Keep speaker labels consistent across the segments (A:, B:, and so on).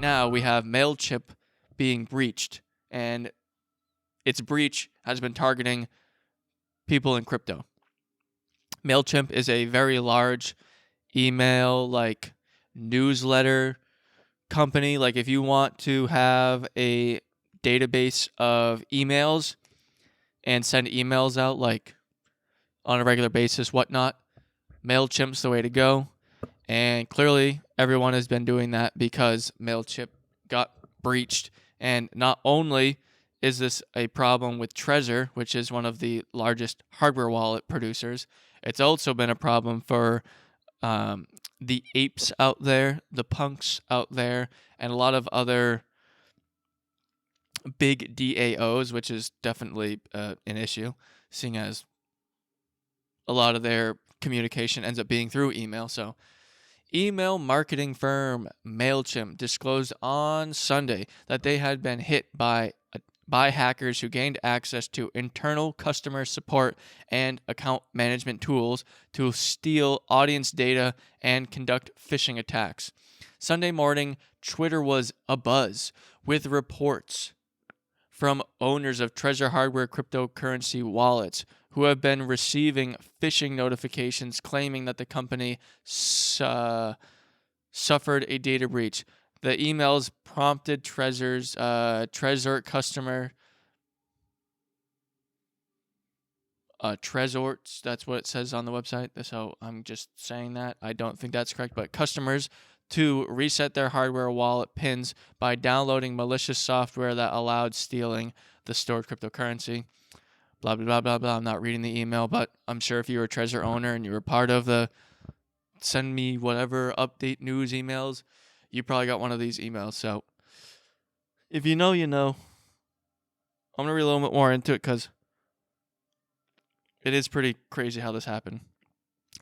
A: now we have Mailchimp being breached, and its breach has been targeting people in crypto. Mailchimp is a very large email newsletter company. Like if you want to have a database of emails and send emails out on a regular basis, whatnot, Mailchimp's the way to go. And clearly everyone has been doing that because Mailchimp got breached. And not only is this a problem with Trezor, which is one of the largest hardware wallet producers, it's also been a problem for the apes out there, the punks out there, and a lot of other big DAOs, which is definitely an issue, seeing as a lot of their communication ends up being through email. So email marketing firm Mailchimp disclosed on Sunday that they had been hit by hackers who gained access to internal customer support and account management tools to steal audience data and conduct phishing attacks. Sunday morning, Twitter was abuzz with reports from owners of Trezor hardware cryptocurrency wallets who have been receiving phishing notifications claiming that the company suffered a data breach. The emails prompted Trezor's Trezor customer Trezorts, that's what it says on the website. So I'm just saying that. I don't think that's correct, but customers to reset their hardware wallet pins by downloading malicious software that allowed stealing the stored cryptocurrency. Blah, blah, blah, blah, blah. I'm not reading the email, but I'm sure if you were a Trezor owner and you were part of the send me whatever update news emails, you probably got one of these emails. So if you know, you know. I'm going to read a little bit more into it because it is pretty crazy how this happened.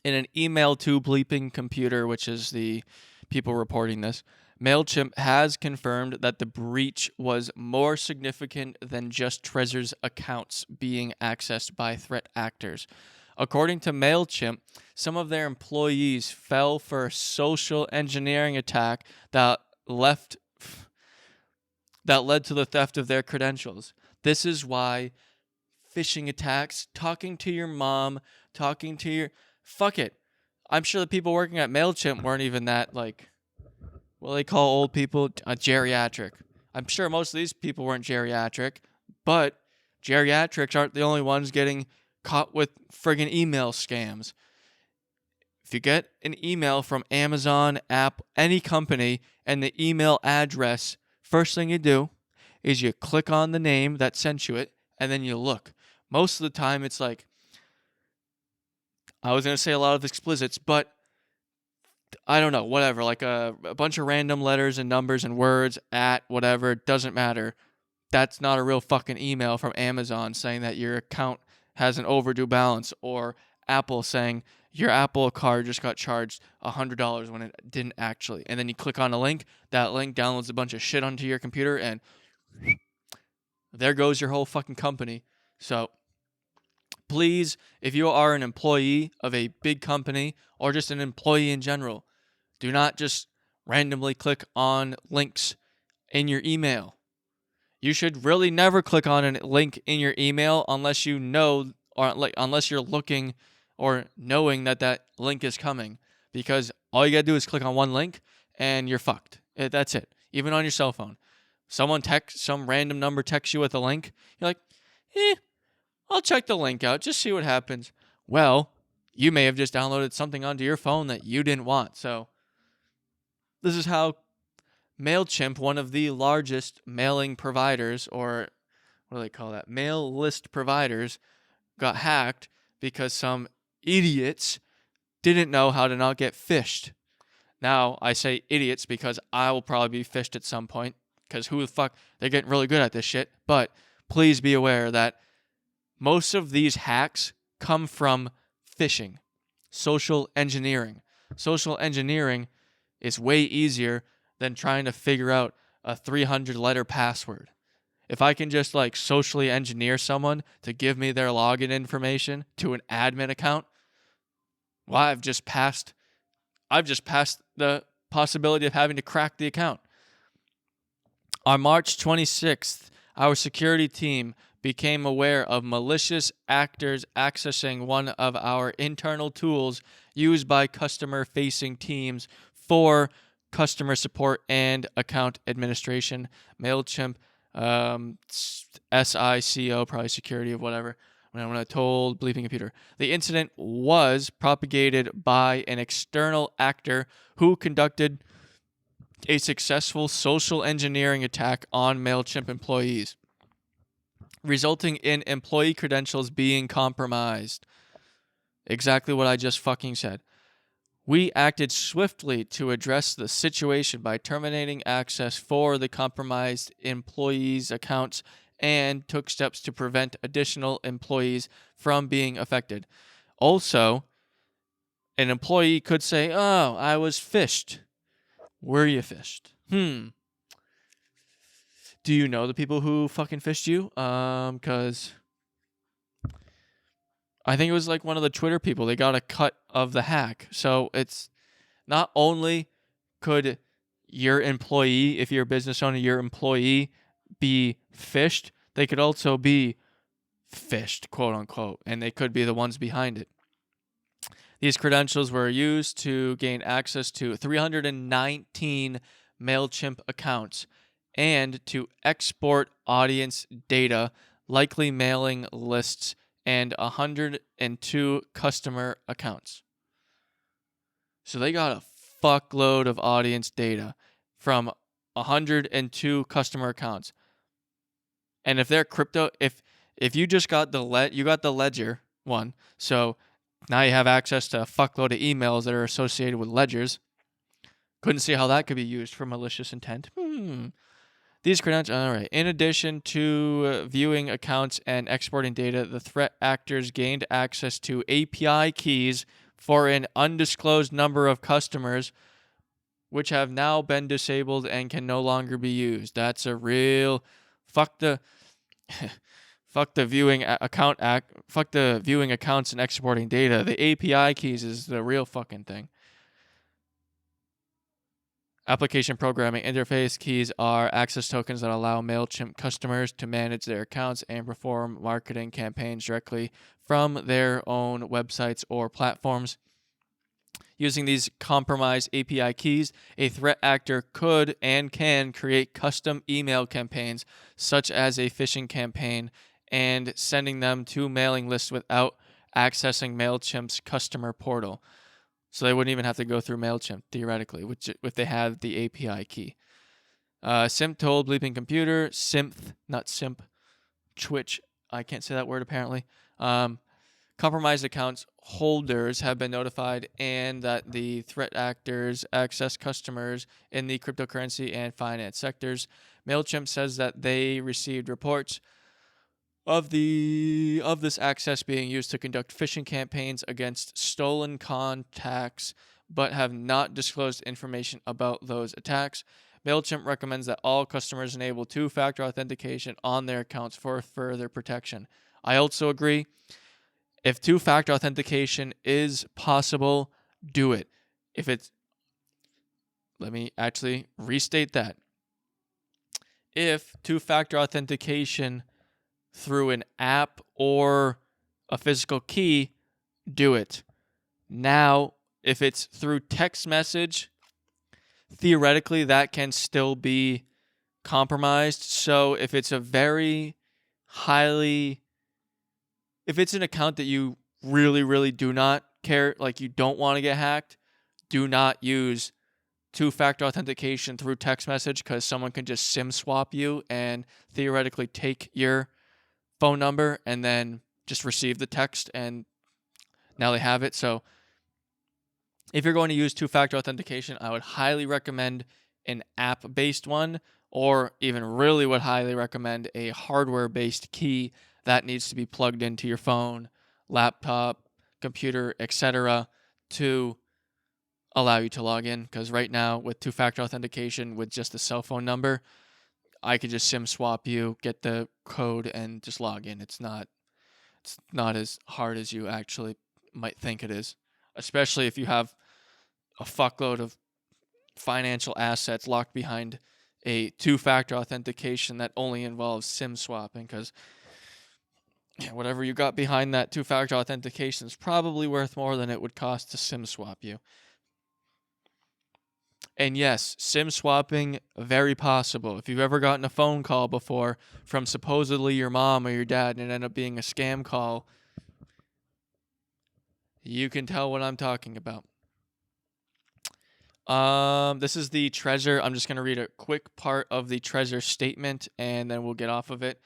A: In an email to Bleeping Computer, which is the people reporting this, Mailchimp has confirmed that the breach was more significant than just Trezor's accounts being accessed by threat actors. According to Mailchimp, some of their employees fell for a social engineering attack that led to the theft of their credentials. This is why phishing attacks, talking to your mom, fuck it. I'm sure the people working at Mailchimp weren't even that what do they call old people? Geriatric. I'm sure most of these people weren't geriatric, but geriatrics aren't the only ones getting caught with friggin' email scams. If you get an email from Amazon, Apple, any company, and the email address, first thing you do is you click on the name that sent you it, and then you look. Most of the time, it's I was going to say a lot of explicits, but I don't know, whatever, a bunch of random letters and numbers and words at whatever, it doesn't matter. That's not a real fucking email from Amazon saying that your account has an overdue balance, or Apple saying your Apple card just got charged $100 when it didn't actually. And then you click on a link, that link downloads a bunch of shit onto your computer, and there goes your whole fucking company. So please, if you are an employee of a big company or just an employee in general, do not just randomly click on links in your email. You should really never click on a link in your email unless you know, or unless you're looking or knowing that link is coming, because all you gotta do is click on one link and you're fucked. That's it. Even on your cell phone, some random number texts you with a link. You're like, I'll check the link out, just see what happens. Well, you may have just downloaded something onto your phone that you didn't want. So this is how Mailchimp, one of the largest mailing providers, or what do they call that? Mail list providers, got hacked because some idiots didn't know how to not get phished. Now, I say idiots because I will probably be phished at some point, because who the fuck, they're getting really good at this shit. But please be aware that most of these hacks come from phishing, social engineering. Social engineering is way easier than trying to figure out a 300-letter password. If I can just socially engineer someone to give me their login information to an admin account, well, I've just passed the possibility of having to crack the account. On March 26th, our security team became aware of malicious actors accessing one of our internal tools used by customer-facing teams for customer support and account administration. Mailchimp, SICO, probably security or whatever. When I told bleeping computer. The incident was propagated by an external actor who conducted a successful social engineering attack on Mailchimp employees, resulting in employee credentials being compromised. Exactly what I just fucking said. We acted swiftly to address the situation by terminating access for the compromised employees' accounts and took steps to prevent additional employees from being affected. Also, an employee could say, "Oh, I was phished." Were you phished? Do you know the people who fucking phished you? Because I think it was like one of the Twitter people. They got a cut of the hack. So it's not only could your employee, if you're a business owner, your employee be phished, they could also be phished, quote unquote, and they could be the ones behind it. These credentials were used to gain access to 319 Mailchimp accounts and to export audience data, likely mailing lists, and 102 customer accounts. So they got a fuckload of audience data from 102 customer accounts. And if they're crypto, if you just got you got the ledger one, so now you have access to a fuckload of emails that are associated with ledgers. Couldn't see how that could be used for malicious intent. These credentials, all right. In addition to viewing accounts and exporting data, the threat actors gained access to API keys for an undisclosed number of customers, which have now been disabled and can no longer be used. That's a real fuck the viewing fuck the viewing accounts and exporting data. The API keys is the real fucking thing. Application programming interface keys are access tokens that allow Mailchimp customers to manage their accounts and perform marketing campaigns directly from their own websites or platforms. Using these compromised API keys, a threat actor could and can create custom email campaigns, such as a phishing campaign, and sending them to mailing lists without accessing Mailchimp's customer portal. So they wouldn't even have to go through Mailchimp, theoretically, if they had the API key. Simp told Bleeping Computer, not Simp, Twitch, I can't say that word apparently. Compromised accounts holders have been notified and that the threat actors access customers in the cryptocurrency and finance sectors. Mailchimp says that they received reports of this access being used to conduct phishing campaigns against stolen contacts, but have not disclosed information about those attacks. Mailchimp recommends that all customers enable two-factor authentication on their accounts for further protection. I also agree. If two-factor authentication is possible, do it. Let me actually restate that. If two-factor authentication through an app or a physical key, do it. Now, if it's through text message, theoretically that can still be compromised. So if it's if it's an account that you really, really do not care, like you don't want to get hacked, do not use two-factor authentication through text message, because someone can just SIM swap you and theoretically take your phone number and then just receive the text, and now they have it. So if you're going to use two-factor authentication, I would highly recommend an app-based one, or even really would highly recommend a hardware-based key that needs to be plugged into your phone, laptop, computer, etc. to allow you to log in. Because right now, with two-factor authentication with just a cell phone number, I could just SIM swap you, get the code, and just log in. It's not as hard as you actually might think it is, especially if you have a fuckload of financial assets locked behind a two-factor authentication that only involves SIM swapping, because whatever you got behind that two-factor authentication is probably worth more than it would cost to SIM swap you. And yes, SIM swapping, very possible. If you've ever gotten a phone call before from supposedly your mom or your dad and it ended up being a scam call, you can tell what I'm talking about. This is the Trezor. I'm just going to read a quick part of the Trezor statement and then we'll get off of it.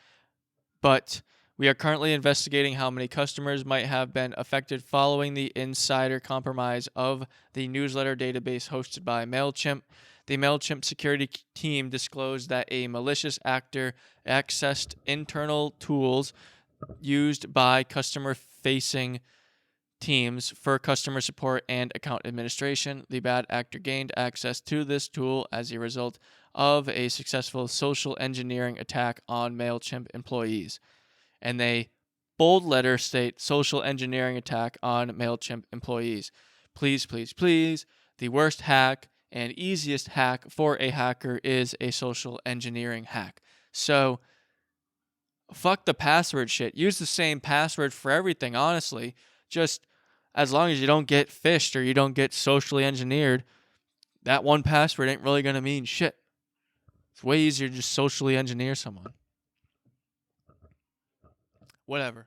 A: But we are currently investigating how many customers might have been affected following the insider compromise of the newsletter database hosted by Mailchimp. The Mailchimp security team disclosed that a malicious actor accessed internal tools used by customer-facing teams for customer support and account administration. The bad actor gained access to this tool as a result of a successful social engineering attack on Mailchimp employees. And they bold letter state social engineering attack on Mailchimp employees. Please, please, please. The worst hack and easiest hack for a hacker is a social engineering hack. So fuck the password shit. Use the same password for everything, honestly. Just as long as you don't get phished or you don't get socially engineered, that one password ain't really going to mean shit. It's way easier to just socially engineer someone. Whatever.